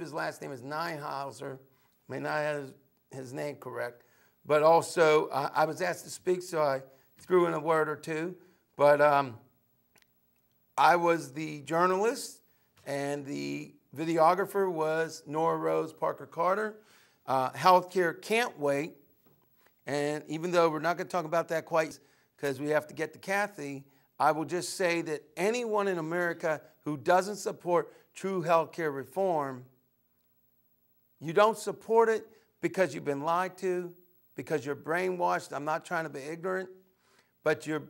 his last name is Neinhauser. May not have his name correct. But also, I was asked to speak, so I threw in a word or two. But I was the journalist, and the videographer was Nora Rose Parker Carter. Healthcare can't wait. And even though we're not going to talk about that quite because we have to get to Kathy, I will just say that anyone in America who doesn't support true healthcare reform, you don't support it because you've been lied to, because you're brainwashed. I'm not trying to be ignorant, but you've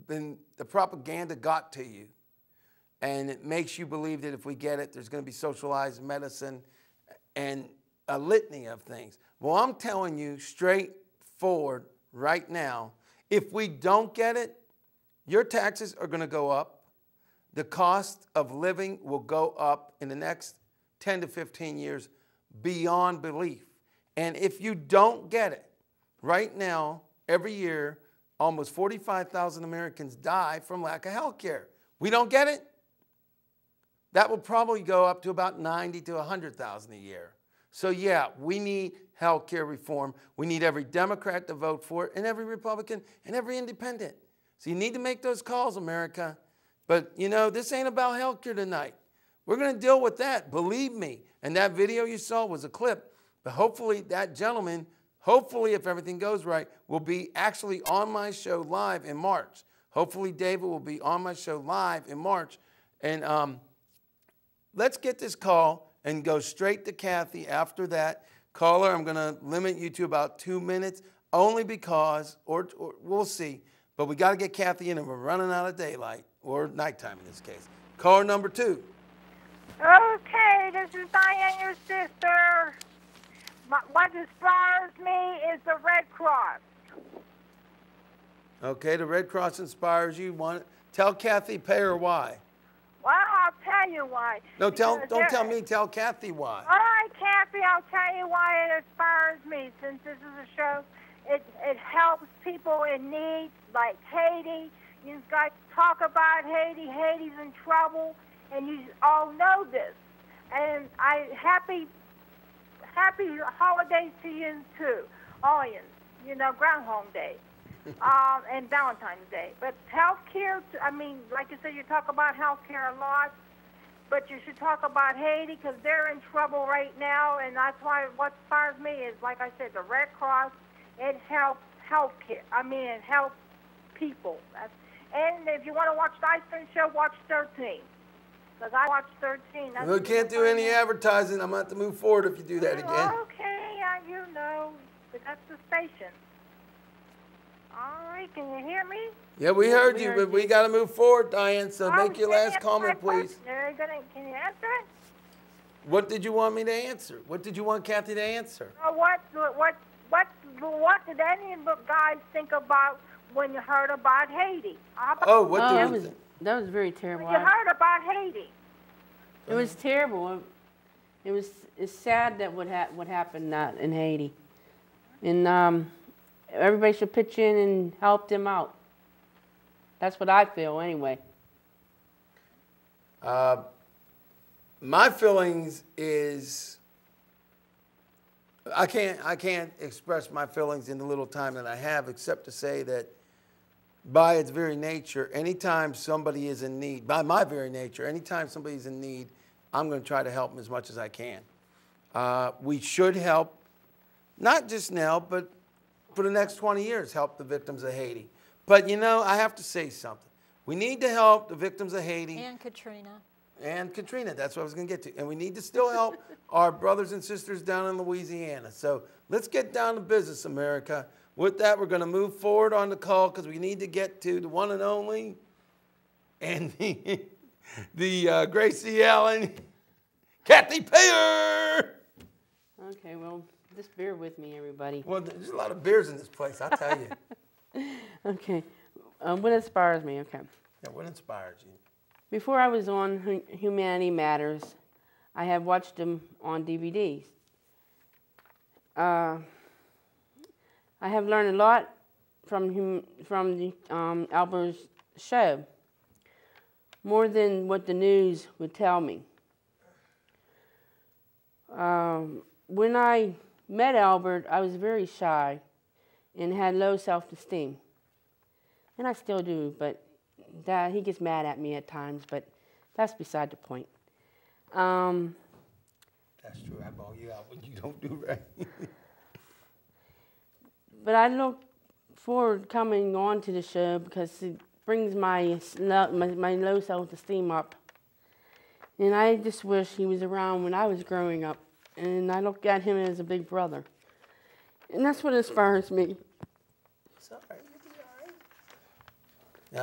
been, the propaganda got to you. And it makes you believe that if we get it, there's going to be socialized medicine and a litany of things. Well, I'm telling you straightforward right now, if we don't get it, your taxes are going to go up. The cost of living will go up in the next 10 to 15 years beyond belief. And if you don't get it, right now, every year, almost 45,000 Americans die from lack of health care. We don't get it? That will probably go up to about 90 to 100,000 a year. So yeah, we need health care reform. We need every Democrat to vote for it, and every Republican, and every independent. So you need to make those calls, America. But you know, this ain't about health care tonight. We're going to deal with that, believe me. And that video you saw was a clip. But hopefully that gentleman, hopefully if everything goes right, will be actually on my show live in March. Hopefully David will be on my show live in March. And let's get this call and go straight to Kathy after that. Caller, I'm going to limit you to about 2 minutes, only because, or we'll see, but we got to get Kathy in and we're running out of daylight, or nighttime in this case. Caller number 2. Okay, this is Diane, your sister. What inspires me is the Red Cross. Okay, the Red Cross inspires you. Tell Kathy, pay her why. Well, I'll tell you why. No, don't tell me, tell Kathy why. All right, Kathy, I'll tell you why it inspires me. Since this is a show, it helps people in need, like Haiti. You've got to talk about Haiti. Haiti's in trouble, and you all know this. And happy holidays to you, too. All you know, Groundhog Day. And Valentine's Day. But health care, I mean, like you said, you talk about health care a lot, but you should talk about Haiti because they're in trouble right now, and that's why what inspires me is, like I said, the Red Cross. It helps health care. I mean, it helps people. And if you want to watch the Iceland show, watch 13. Because I watched 13. We can't do any advertising. I'm going to have to move forward if you do that again. Okay, you know, but that's the station. All right, can you hear me? Yeah, we heard you, but we got to move forward, Diane, so make your last comment, please. Can you answer it? What did you want me to answer? What did you want Kathy to answer? What did any of the guys think about when you heard about Haiti? That was very terrible. When you heard about Haiti. It was terrible. It's sad that what happened in Haiti. And everybody should pitch in and help them out. That's what I feel anyway. My feelings is, I can't express my feelings in the little time that I have, except to say that by its very nature, anytime somebody is in need, by my very nature, anytime somebody's in need, I'm going to try to help them as much as I can. We should help, not just now, but for the next 20 years, help the victims of Haiti. But, you know, I have to say something. We need to help the victims of Haiti. And Katrina. And Katrina, that's what I was going to get to. And we need to still help our brothers and sisters down in Louisiana. So let's get down to business, America. With that, we're going to move forward on the call because we need to get to the one and only and the Gracie Allen, Kathy Payer. Okay, well, just bear with me, everybody. Well, there's a lot of beers in this place, I'll tell you. Okay, what inspires me, okay. Yeah, what inspired you? Before I was on Humanity Matters, I have watched them on DVDs. I have learned a lot from the Albert's show, more than what the news would tell me. when I met Albert, I was very shy and had low self-esteem. And I still do, but he gets mad at me at times, but that's beside the point. That's true. I ball you out when you don't do right. But I look forward coming on to the show because it brings my low self-esteem up. And I just wish he was around when I was growing up. And I look at him as a big brother. And that's what inspires me. It's all right. You'll be all right.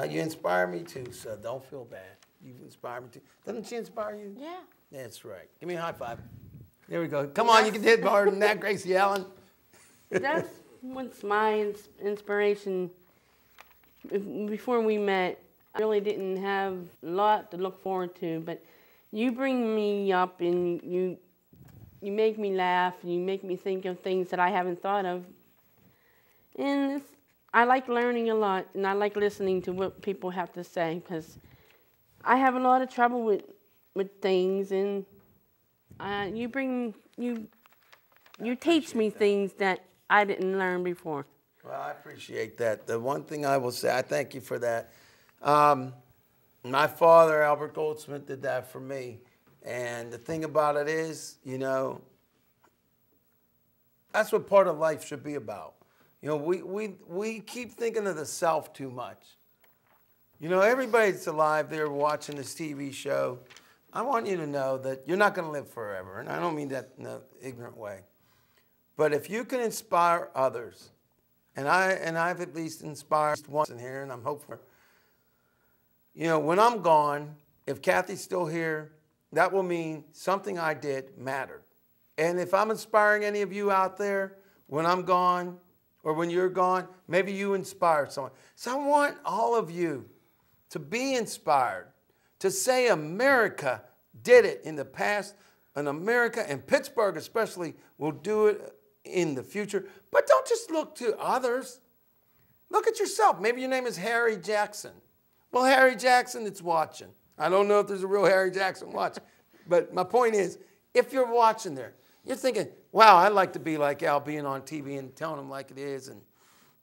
Now, you inspire me too, so don't feel bad. You inspire me too. Doesn't she inspire you? Yeah. That's right. Give me a high five. There we go. Come on, you can hit harder than that, Gracie Allen. That's what's my inspiration. Before we met, I really didn't have a lot to look forward to, but you bring me up and you make me laugh and you make me think of things that I haven't thought of. And I like learning a lot, and I like listening to what people have to say because I have a lot of trouble with things, and you teach me things that I didn't learn before. Well, I appreciate that. The one thing I will say, I thank you for that. My father, Albert Goldsmith, did that for me. And the thing about it is, you know, that's what part of life should be about. You know, we keep thinking of the self too much. You know, everybody that's alive there watching this TV show, I want you to know that you're not going to live forever. And I don't mean that in an ignorant way. But if you can inspire others, and I've at least inspired once in here, and I'm hopeful. You know, when I'm gone, if Kathy's still here, that will mean something I did mattered. And if I'm inspiring any of you out there, when I'm gone or when you're gone, maybe you inspire someone. So I want all of you to be inspired, to say America did it in the past, and America, and Pittsburgh especially, will do it in the future. But don't just look to others. Look at yourself. Maybe your name is Harry Jackson. Well, Harry Jackson is watching. I don't know if there's a real Harry Jackson watching. But my point is, if you're watching there, you're thinking, wow, I'd like to be like Al, being on TV and telling them like it is, and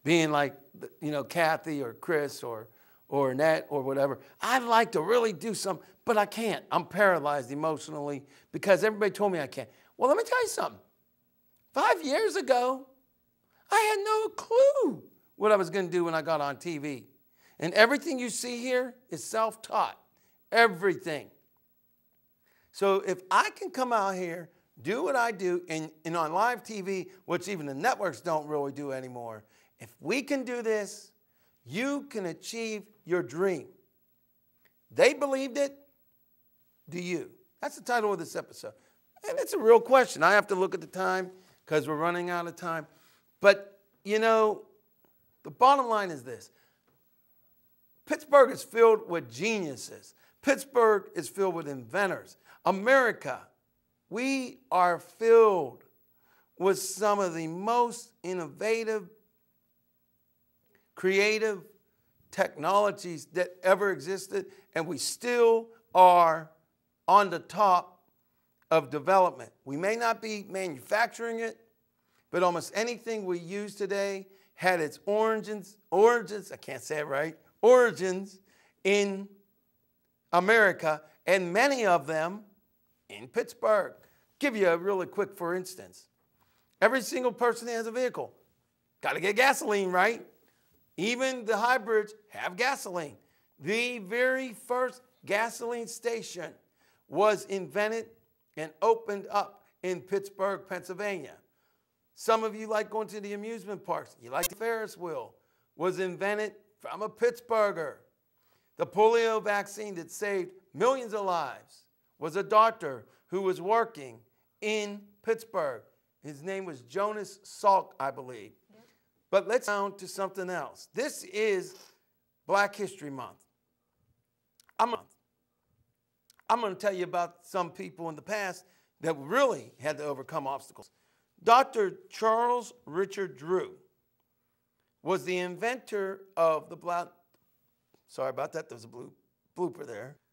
being like, you know, Kathy or Chris or Annette or whatever. I'd like to really do something, but I can't. I'm paralyzed emotionally because everybody told me I can't. Well, let me tell you something. 5 years ago, I had no clue what I was going to do when I got on TV. And everything you see here is self-taught. Everything. So if I can come out here, do what I do, and on live TV, which even the networks don't really do anymore, if we can do this, you can achieve your dream. They believed it. Do you? That's the title of this episode. And it's a real question. I have to look at the time because we're running out of time. But, you know, the bottom line is this. Pittsburgh is filled with geniuses. Pittsburgh is filled with inventors. America, we are filled with some of the most innovative, creative technologies that ever existed, and we still are on the top of development. We may not be manufacturing it, but almost anything we use today had its origins, I can't say it right, origins in America, and many of them in Pittsburgh. Give you a really quick for instance. Every single person that has a vehicle, got to get gasoline, right? Even the hybrids have gasoline. The very first gasoline station was invented and opened up in Pittsburgh, Pennsylvania. Some of you like going to the amusement parks. You like the Ferris wheel. Was invented from a Pittsburgher. The polio vaccine that saved millions of lives was a doctor who was working in Pittsburgh. His name was Jonas Salk, I believe. Yep. But let's down to something else. This is Black History Month. I'm going to tell you about some people in the past that really had to overcome obstacles. Dr. Charles Richard Drew was the inventor of the sorry about that, there was a blooper there.